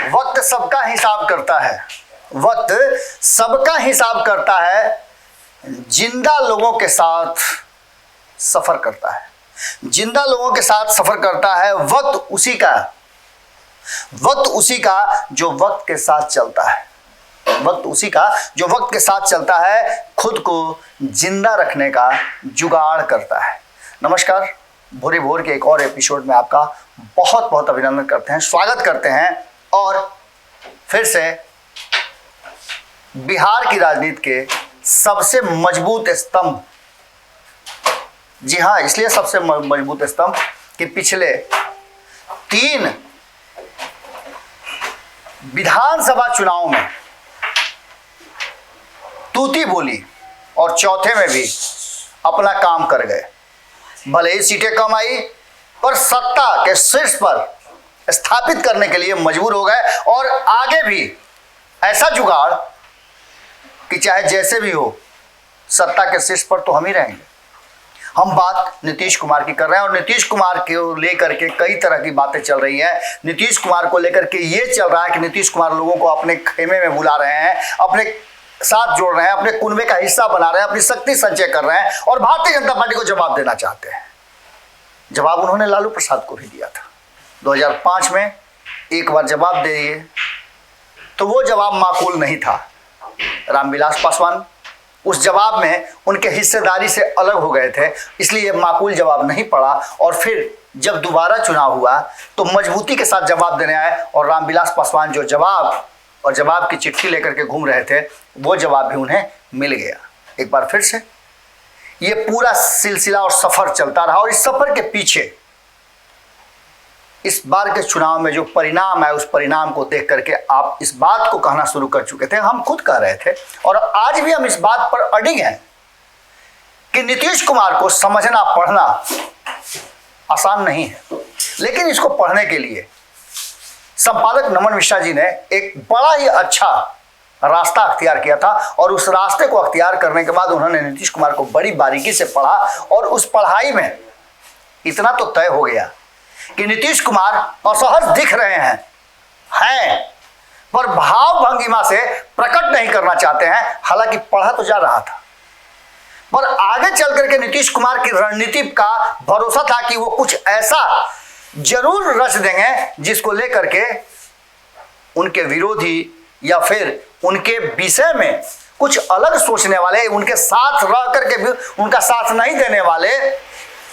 वक्त सबका हिसाब करता है, वक्त सबका हिसाब करता है, जिंदा लोगों के साथ सफर करता है, जिंदा लोगों के साथ सफर करता है। वक्त उसी का जो वक्त के साथ चलता है, वक्त उसी का जो वक्त के साथ चलता है, खुद को जिंदा रखने का जुगाड़ करता है। नमस्कार, भोरे भोर के एक और एपिसोड में आपका बहुत बहुत अभिनंदन करते हैं, स्वागत करते हैं। और फिर से बिहार की राजनीति के सबसे मजबूत स्तंभ, जी हाँ, इसलिए सबसे मजबूत स्तंभ कि पिछले 3 विधानसभा चुनाव में तूती बोली और चौथे में भी अपना काम कर गए। भले ही सीटें कम आई पर सत्ता के शीर्ष पर स्थापित करने के लिए मजबूर हो गए और आगे भी ऐसा जुगाड़ कि चाहे जैसे भी हो सत्ता के शीर्ष पर तो हम ही रहेंगे। हम बात नीतीश कुमार की कर रहे हैं और नीतीश कुमार को लेकर के कई तरह की बातें चल रही हैं। नीतीश कुमार को लेकर के ये चल रहा है कि नीतीश कुमार लोगों को अपने खेमे में बुला रहे हैं, अपने साथ जोड़ रहे हैं, अपने कुनबे का हिस्सा बना रहे हैं, अपनी शक्ति संचय कर रहे हैं और भारतीय जनता पार्टी को जवाब देना चाहते हैं। जवाब उन्होंने लालू प्रसाद को भी दिया था 2005 में। एक बार जवाब दे दिए तो वो जवाब माकूल नहीं था। रामविलास पासवान उस जवाब में उनके हिस्सेदारी से अलग हो गए थे, इसलिए माकूल जवाब नहीं पड़ा। और फिर जब दोबारा चुनाव हुआ तो मजबूती के साथ जवाब देने आए और रामविलास पासवान जो जवाब और जवाब की चिट्ठी लेकर के घूम रहे थे, वो जवाब भी उन्हें मिल गया। एक बार फिर से ये पूरा सिलसिला और सफर चलता रहा और इस सफर के पीछे इस बार के चुनाव में जो परिणाम है, उस परिणाम को देख करके आप इस बात को कहना शुरू कर चुके थे, हम खुद कह रहे थे और आज भी हम इस बात पर अडिग हैं कि नीतीश कुमार को समझना पढ़ना आसान नहीं है। लेकिन इसको पढ़ने के लिए संपादक नमन मिश्रा जी ने एक बड़ा ही अच्छा रास्ता अख्तियार किया था और उस रास्ते को अख्तियार करने के बाद उन्होंने नीतीश कुमार को बड़ी बारीकी से पढ़ा और उस पढ़ाई में इतना तो तय हो गया कि नीतीश कुमार असहज दिख रहे हैं पर भाव भंगिमा से प्रकट नहीं करना चाहते हैं। हालांकि पढ़ा तो जा रहा था, पर आगे चल करके नीतीश कुमार की रणनीति का भरोसा था कि वो कुछ ऐसा जरूर रच देंगे जिसको लेकर के उनके विरोधी या फिर उनके विषय में कुछ अलग सोचने वाले, उनके साथ रह करके भी उनका साथ नहीं देने वाले,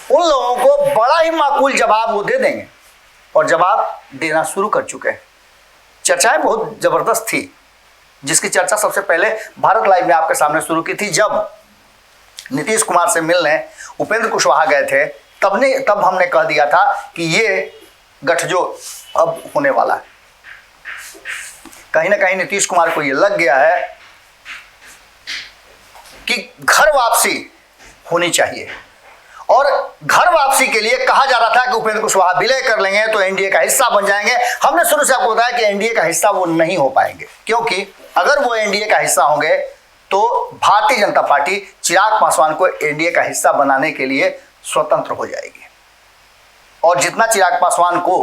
उन लोगों को बड़ा ही माकूल जवाब वो दे देंगे और जवाब देना शुरू कर चुके हैं। चर्चाएं बहुत जबरदस्त थी, जिसकी चर्चा सबसे पहले भारत लाइव में आपके सामने शुरू की थी। जब नीतीश कुमार से मिलने उपेंद्र कुशवाहा गए थे तब हमने कह दिया था कि ये गठजोड़ अब होने वाला है। कहीं ना कहीं नीतीश कुमार को ये लग गया है कि घर वापसी होनी चाहिए और घर वापसी के लिए कहा जा रहा था कि उपेंद्र कुशवाहा विलय कर लेंगे तो एनडीए का हिस्सा बन जाएंगे। हमने शुरू से आपको बताया कि एनडीए का हिस्सा वो नहीं हो पाएंगे, क्योंकि अगर वो एनडीए का हिस्सा होंगे तो भारतीय जनता पार्टी चिराग पासवान को एनडीए का हिस्सा बनाने के लिए स्वतंत्र हो जाएगी और जितना चिराग पासवान को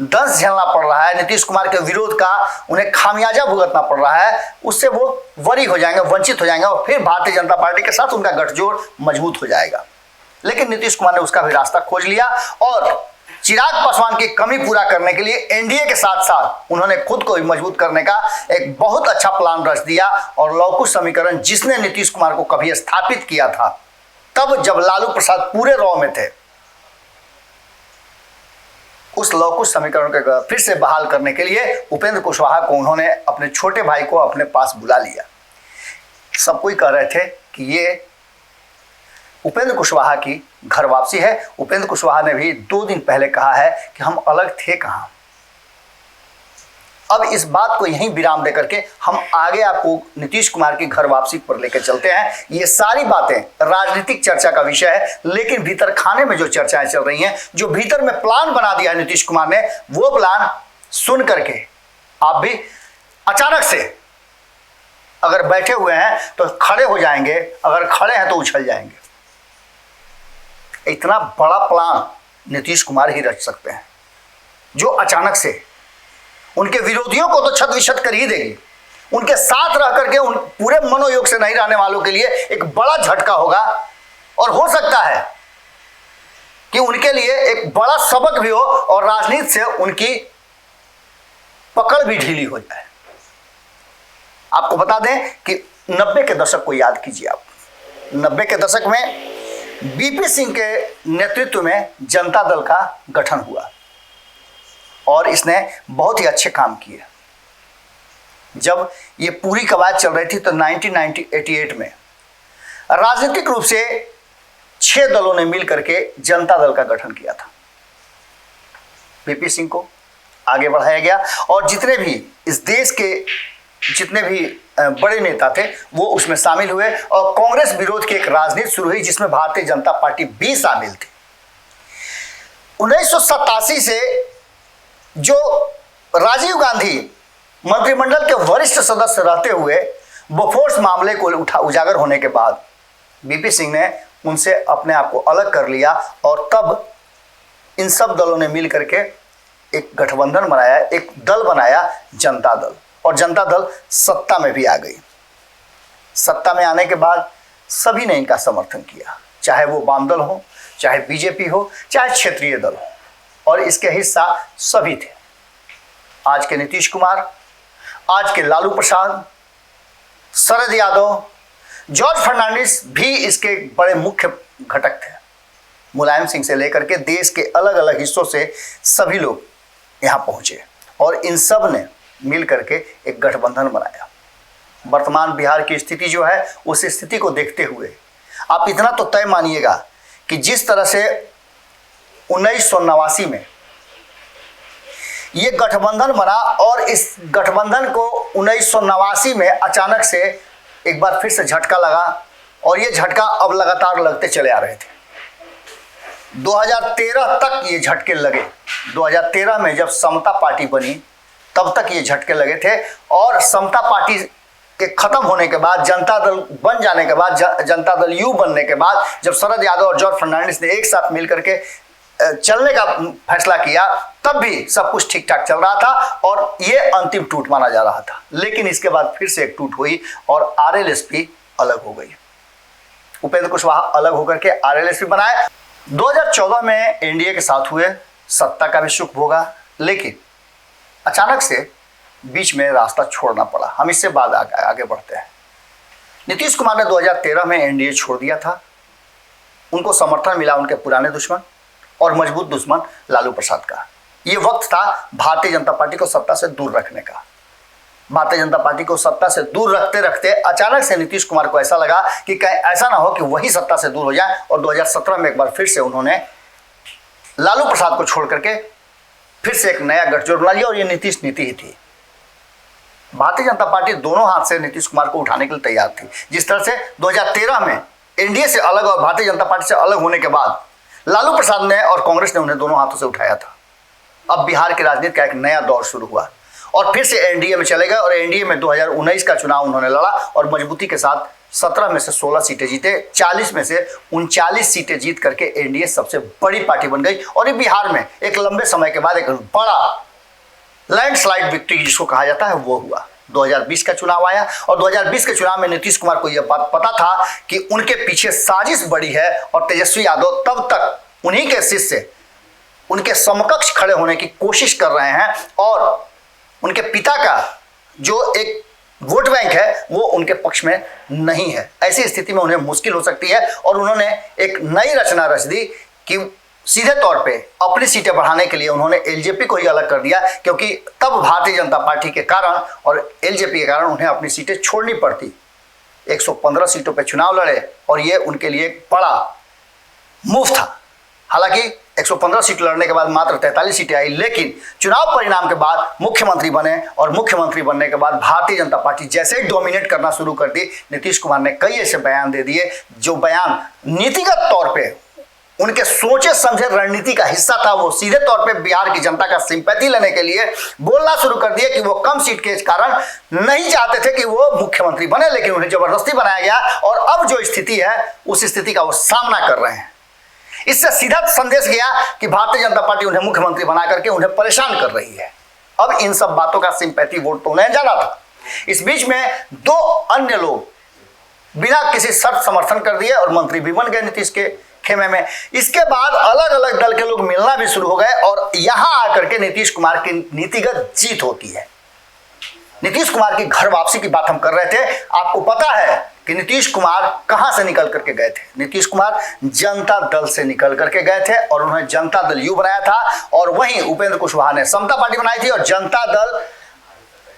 दंश झेलना पड़ रहा है, नीतीश कुमार के विरोध का उन्हें खामियाजा भुगतना पड़ रहा है, उससे वो वरी हो जाएंगे, वंचित हो जाएंगे और फिर भारतीय जनता पार्टी के साथ उनका गठजोड़ मजबूत हो जाएगा। लेकिन नीतीश कुमार ने उसका भी रास्ता खोज लिया और चिराग पासवान की कमी पूरा करने के लिए एनडीए के साथ साथ उन्होंने खुद को भी मजबूत करने का एक बहुत अच्छा प्लान रच दिया। और लवकुश समीकरण जिसने नीतीश कुमार को कभी स्थापित किया था, तब जब लालू प्रसाद पूरे रॉ में थे, उस लवकुश समीकरण को फिर से बहाल करने के लिए उपेंद्र कुशवाहा को उन्होंने अपने छोटे भाई को अपने पास बुला लिया। सब कोई कह रहे थे कि ये उपेंद्र कुशवाहा की घर वापसी है। उपेंद्र कुशवाहा ने भी 2 दिन पहले कहा है कि हम अलग थे कहां। अब इस बात को यहीं विराम देकर के हम आगे आपको नीतीश कुमार की घर वापसी पर लेकर चलते हैं। ये सारी बातें राजनीतिक चर्चा का विषय है, लेकिन भीतर खाने में जो चर्चाएं चल रही हैं, जो भीतर में प्लान बना दिया है नीतीश कुमार ने, वो प्लान सुन करके आप भी अचानक से अगर बैठे हुए हैं तो खड़े हो जाएंगे, अगर खड़े हैं तो उछल जाएंगे। इतना बड़ा प्लान नीतीश कुमार ही रच सकते हैं, जो अचानक से उनके विरोधियों को तो छत विछत कर ही देगी। उनके साथ रह करके उन पूरे मनोयोग से नहीं रहने वालों के लिए एक बड़ा झटका होगा, और हो सकता है कि उनके लिए एक बड़ा सबक भी हो और राजनीति से उनकी पकड़ भी ढीली हो जाए। आपको बता दें कि 90 के दशक को याद कीजिए आप। 90 के दशक में बीपी सिंह के नेतृत्व में जनता दल का गठन हुआ और इसने बहुत ही अच्छे काम किए। जब ये पूरी कवायद चल रही थी तो 1988 में राजनीतिक रूप से 6 दलों ने मिल करके जनता दल का गठन किया था। बीपी सिंह को आगे बढ़ाया गया और जितने भी इस देश के जितने भी बड़े नेता थे वो उसमें शामिल हुए और कांग्रेस विरोध की एक राजनीति शुरू हुई जिसमें भारतीय जनता पार्टी भी शामिल थी। 1987 से जो राजीव गांधी मंत्रिमंडल के वरिष्ठ सदस्य रहते हुए बोफोर्स मामले को उजागर होने के बाद बीपी सिंह ने उनसे अपने आप को अलग कर लिया और तब इन सब दलों ने मिल करके एक गठबंधन बनाया, एक दल बनाया, जनता दल। और जनता दल सत्ता में भी आ गई। सत्ता में आने के बाद सभी ने इनका समर्थन किया, चाहे वो वाम दल हो, चाहे बीजेपी हो, चाहे क्षेत्रीय दल हो, और इसके हिस्सा सभी थे। आज के नीतीश कुमार, आज के लालू प्रसाद, शरद यादव, जॉर्ज फर्नांडिस भी इसके बड़े मुख्य घटक थे। मुलायम सिंह से लेकर के देश के अलग अलग हिस्सों से सभी लोग यहाँ पहुँचे और इन सब ने मिल करके एक गठबंधन बनाया। वर्तमान बिहार की स्थिति जो है उस स्थिति को देखते हुए आप इतना तो तय मानिएगा कि जिस तरह से 1989 में ये गठबंधन बना और इस गठबंधन को 1989 में अचानक से एक बार फिर से झटका लगा और ये झटका अब लगातार लगते चले आ रहे थे। 2013 तक ये झटके लगे। 2013 में जब समता पार्टी बनी तब तक ये झटके लगे थे और समता पार्टी के खत्म होने के बाद, जनता दल बन जाने के बाद, जनता दल यू बनने के बाद जब शरद यादव और जॉर्ज फर्नांडिस ने एक साथ मिलकर के चलने का फैसला किया तब भी सब कुछ ठीक ठाक चल रहा था और ये अंतिम टूट माना जा रहा था। लेकिन इसके बाद फिर से एक टूट हुई और आरएलएसपी अलग हो गई। उपेंद्र कुशवाहा अलग होकर के आरएलएसपी बनाए। 2014 में एनडीए के साथ हुए, सत्ता का भी सुख भोगा, लेकिन अचानक से बीच में रास्ता छोड़ना पड़ा। हम इससे बाद आगे बढ़ते हैं। नीतीश कुमार ने 2013 में एनडीए छोड़ दिया था। उनको समर्थन मिला उनके पुराने दुश्मन और मजबूत दुश्मन लालू प्रसाद का। ये वक्त था भारतीय जनता पार्टी को सत्ता से दूर रखने का। भारतीय जनता पार्टी को सत्ता से दूर रखते रखते अचानक से नीतीश कुमार को ऐसा लगा कि कहीं ऐसा ना हो कि वही सत्ता से दूर हो जाए और 2017 में एक बार फिर से उन्होंने लालू प्रसाद को छोड़ करके फिर से एक नया गठजोड़ बना लिया और ये नीतीश नीति ही थी। भारतीय जनता पार्टी दोनों हाथ से नीतीश कुमार को उठाने के लिए तैयार थी। जिस तरह से 2013 में एनडीए से अलग और भारतीय जनता पार्टी से अलग होने के बाद लालू प्रसाद ने और कांग्रेस ने उन्हें दोनों हाथों से उठाया था। अब बिहार की राजनीति का एक नया दौर शुरू हुआ और फिर से एनडीए में चले गए और एनडीए में 2019 का चुनाव उन्होंने लड़ा और मजबूती के साथ 17 में से 16 सीटें जीते। 40 में से 39 सीटें जीत करके एनडीए सबसे बड़ी पार्टी बन गई और ये बिहार में एक लंबे समय के बाद एक बड़ा लैंडस्लाइड विक्ट्री जिसको कहा जाता है वो हुआ। 2020 का चुनाव आया और 2020 के चुनाव में नीतीश कुमार को यह बात पता था कि उनके पीछे साजिश बड़ी है और तेजस्वी यादव तब तक उन्हीं के शिष्य उनके समकक्ष खड़े होने की कोशिश कर रहे हैं और उनके पिता का जो एक वोट बैंक है वो उनके पक्ष में नहीं है। ऐसी स्थिति में उन्हें मुश्किल हो सकती है और उन्होंने एक नई रचना रच दी कि सीधे तौर पे अपनी सीटें बढ़ाने के लिए उन्होंने एलजेपी को ही अलग कर दिया, क्योंकि तब भारतीय जनता पार्टी के कारण और एलजेपी के कारण उन्हें अपनी सीटें छोड़नी पड़ती। 115 सीटों पे चुनाव लड़े और ये उनके लिए एक बड़ा मूव था। हालांकि 115 सीट लड़ने के बाद मात्र 43 सीटें आई, लेकिन चुनाव परिणाम के बाद मुख्यमंत्री बने और मुख्यमंत्री बनने के बाद भारतीय जनता पार्टी जैसे ही डोमिनेट करना शुरू कर दी, नीतीश कुमार ने कई ऐसे बयान दे दिए जो बयान नीतिगत तौर पे उनके सोचे समझे रणनीति का हिस्सा था। वो सीधे तौर पे बिहार की जनता का सिंपैथी लेने के लिए बोलना शुरू कर दिए कि वो कम सीट के कारण नहीं चाहते थे कि वो मुख्यमंत्री बने, लेकिन उन्हें जबरदस्ती बनाया गया और अब जो स्थिति है उस स्थिति का वो सामना कर रहे हैं। इससे सीधा संदेश गया कि भारतीय जनता पार्टी उन्हें मुख्यमंत्री बना करके उन्हें परेशान कर रही है अब इन सब बातों का सिंपैथी वोट तो उन्हें जाना था। इस बीच में दो अन्य लोग बिना किसी शर्त समर्थन कर दिए और मंत्री भी बन गए नीतीश के खेमे में। इसके बाद अलग अलग दल के लोग मिलना भी शुरू हो गए और यहां आकर के नीतीश कुमार की नीतिगत जीत होती है। नीतीश कुमार की घर वापसी की बात हम कर रहे थे। आपको पता है कि नीतीश कुमार कहां से निकल करके गए थे? नीतीश कुमार जनता दल से निकल करके गए थे और उन्होंने जनता दल यू बनाया था, और वहीं उपेंद्र कुशवाहा ने समता पार्टी बनाई थी और जनता दल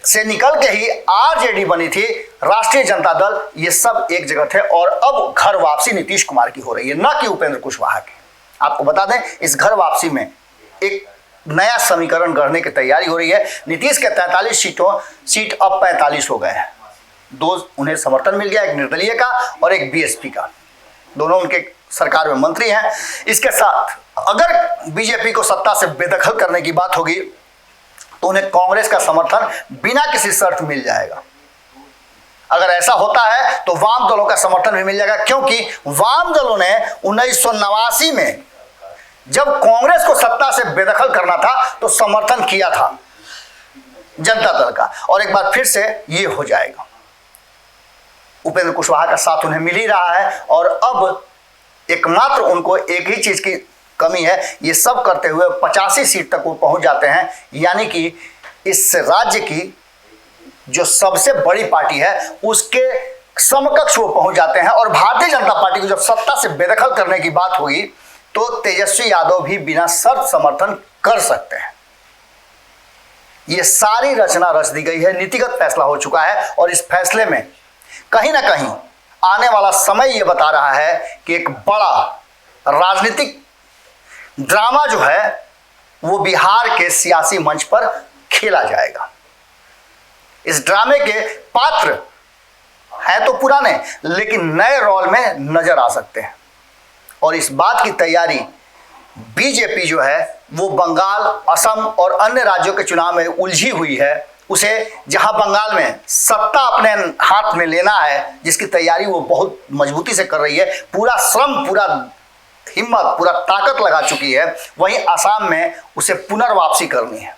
से निकल के ही आरजेडी बनी थी, राष्ट्रीय जनता दल। ये सब एक जगह थे और अब घर वापसी नीतीश कुमार की हो रही है, न कि उपेंद्र कुशवाहा की। आपको बता दें, इस घर वापसी में एक नया समीकरण गढ़ने की तैयारी हो रही है। नीतीश के 43 सीट अब 45 हो गए हैं। दो उन्हें समर्थन मिल गया, एक निर्दलीय का और एक बीएसपी का। दोनों उनके सरकार में मंत्री हैं। इसके साथ अगर बीजेपी को सत्ता से बेदखल करने की बात होगी तो उन्हें कांग्रेस का समर्थन बिना किसी शर्त मिल जाएगा। अगर ऐसा होता है तो वाम दलों का समर्थन भी मिल जाएगा, क्योंकि वाम दलों ने 1989 में जब कांग्रेस को सत्ता से बेदखल करना था तो समर्थन किया था जनता दल का, और एक बार फिर से ये हो जाएगा। उपेंद्र कुशवाहा का साथ उन्हें मिल ही रहा है और अब एकमात्र उनको एक ही चीज की कमी है। ये सब करते हुए 85 सीट तक वो पहुंच जाते हैं, यानी कि इस राज्य की जो सबसे बड़ी पार्टी है उसके समकक्ष वो पहुंच जाते हैं। और भारतीय जनता पार्टी को जब सत्ता से बेदखल करने की बात होगी तो तेजस्वी यादव भी बिना शर्त समर्थन कर सकते हैं। ये सारी रचना रच दी गई है, नीतिगत फैसला हो चुका है और इस फैसले में कहीं ना कहीं आने वाला समय ये बता रहा है कि एक बड़ा राजनीतिक ड्रामा जो है वो बिहार के सियासी मंच पर खेला जाएगा। इस ड्रामे के पात्र हैं तो पुराने, लेकिन नए रोल में नजर आ सकते हैं। और इस बात की तैयारी बीजेपी जो है वो बंगाल, असम और अन्य राज्यों के चुनाव में उलझी हुई है। उसे जहां बंगाल में सत्ता अपने हाथ में लेना है, जिसकी तैयारी वो बहुत मजबूती से कर रही है, पूरा श्रम, पूरा हिम्मत, पूरा ताकत लगा चुकी है, वहीं असम में उसे पुनर्वापसी करनी है।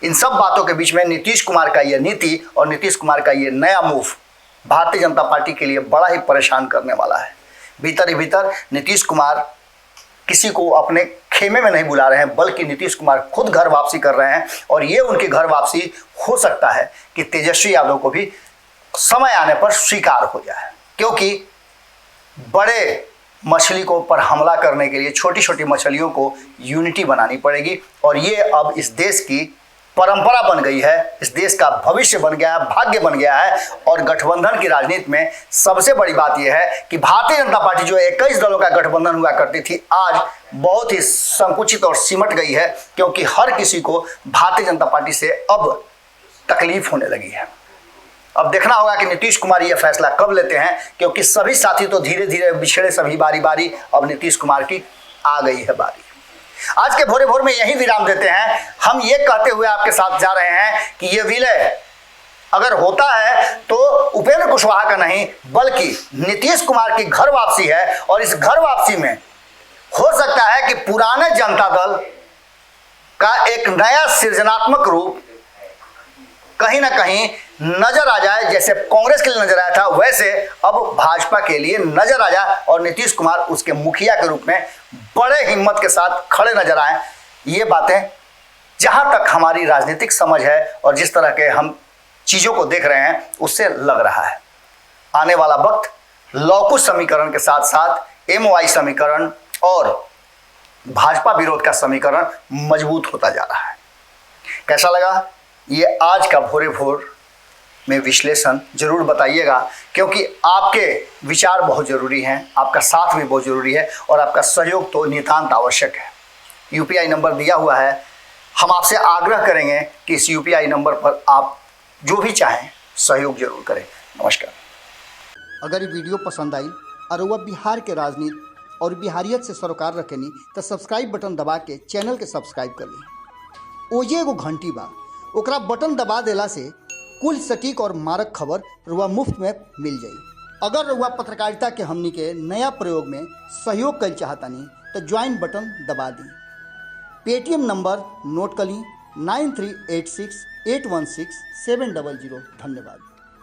इन सब बातों के बीच में नीतीश कुमार का यह नीति और नीतीश कुमार का यह नया मूव भारतीय जनता पार्टी के लिए बड़ा ही परेशान करने वाला है। भीतर ही भीतर नीतीश कुमार किसी को अपने खेमे में नहीं बुला रहे हैं, बल्कि नीतीश कुमार खुद घर वापसी कर रहे हैं। और ये उनकी घर वापसी हो सकता है कि तेजस्वी यादव को भी समय आने पर स्वीकार हो जाए, क्योंकि बड़े मछली को पर हमला करने के लिए छोटी छोटी मछलियों को यूनिटी बनानी पड़ेगी। और ये अब इस देश की परंपरा बन गई है, इस देश का भविष्य बन गया है, भाग्य बन गया है। और गठबंधन की राजनीति में सबसे बड़ी बात यह है कि भारतीय जनता पार्टी जो 21 दलों का गठबंधन हुआ करती थी, आज बहुत ही संकुचित और सिमट गई है, क्योंकि हर किसी को भारतीय जनता पार्टी से अब तकलीफ होने लगी है। अब देखना होगा कि नीतीश कुमार यह फैसला कब लेते हैं, क्योंकि सभी साथी तो धीरे धीरे बिछड़े, सभी बारी बारी अब नीतीश कुमार की आ गई है बारी। आज के भोरे भोर में यही विराम देते हैं। हम ये कहते हुए आपके साथ जा रहे हैं कि ये विलय अगर होता है तो उपेंद्र कुशवाहा का नहीं, बल्कि नीतीश कुमार की घर वापसी है। और इस घर वापसी में हो सकता है कि पुराने जनता दल का एक नया सृजनात्मक रूप कहीं ना कहीं नजर आ जाए। जैसे कांग्रेस के लिए नजर आया था, वैसे अब भाजपा के लिए नजर आ जाए और नीतीश कुमार उसके मुखिया के रूप में बड़े हिम्मत के साथ खड़े नजर आए। ये बातें जहां तक हमारी राजनीतिक समझ है और जिस तरह के हम चीजों को देख रहे हैं, उससे लग रहा है आने वाला वक्त लौकुश समीकरण के साथ साथ एमओआई समीकरण और भाजपा विरोध का समीकरण मजबूत होता जा रहा है। कैसा लगा ये आज का भोरे भोर में विश्लेषण? जरूर बताइएगा, क्योंकि आपके विचार बहुत ज़रूरी हैं, आपका साथ भी बहुत ज़रूरी है और आपका सहयोग तो नितांत आवश्यक है। यूपीआई नंबर दिया हुआ है, हम आपसे आग्रह करेंगे कि इस यूपीआई नंबर पर आप जो भी चाहें सहयोग जरूर करें। नमस्कार। अगर ये वीडियो पसंद आई और वह बिहार के राजनीति और बिहारियत से सरोकार रखेनी तो सब्सक्राइब बटन दबा के चैनल के सब्सक्राइब कर ली। ओजे एगो घंटी बा, ओकरा बटन दबा देला से कुल सटीक और मारक खबर रुआ मुफ्त में मिल जाई। अगर रुआ पत्रकारिता के हमनी के नया प्रयोग में सहयोग कर चाहतानी तो ज्वाइन बटन दबा दी। पेटीएम नंबर नोट कर ली 9386816700। धन्यवाद।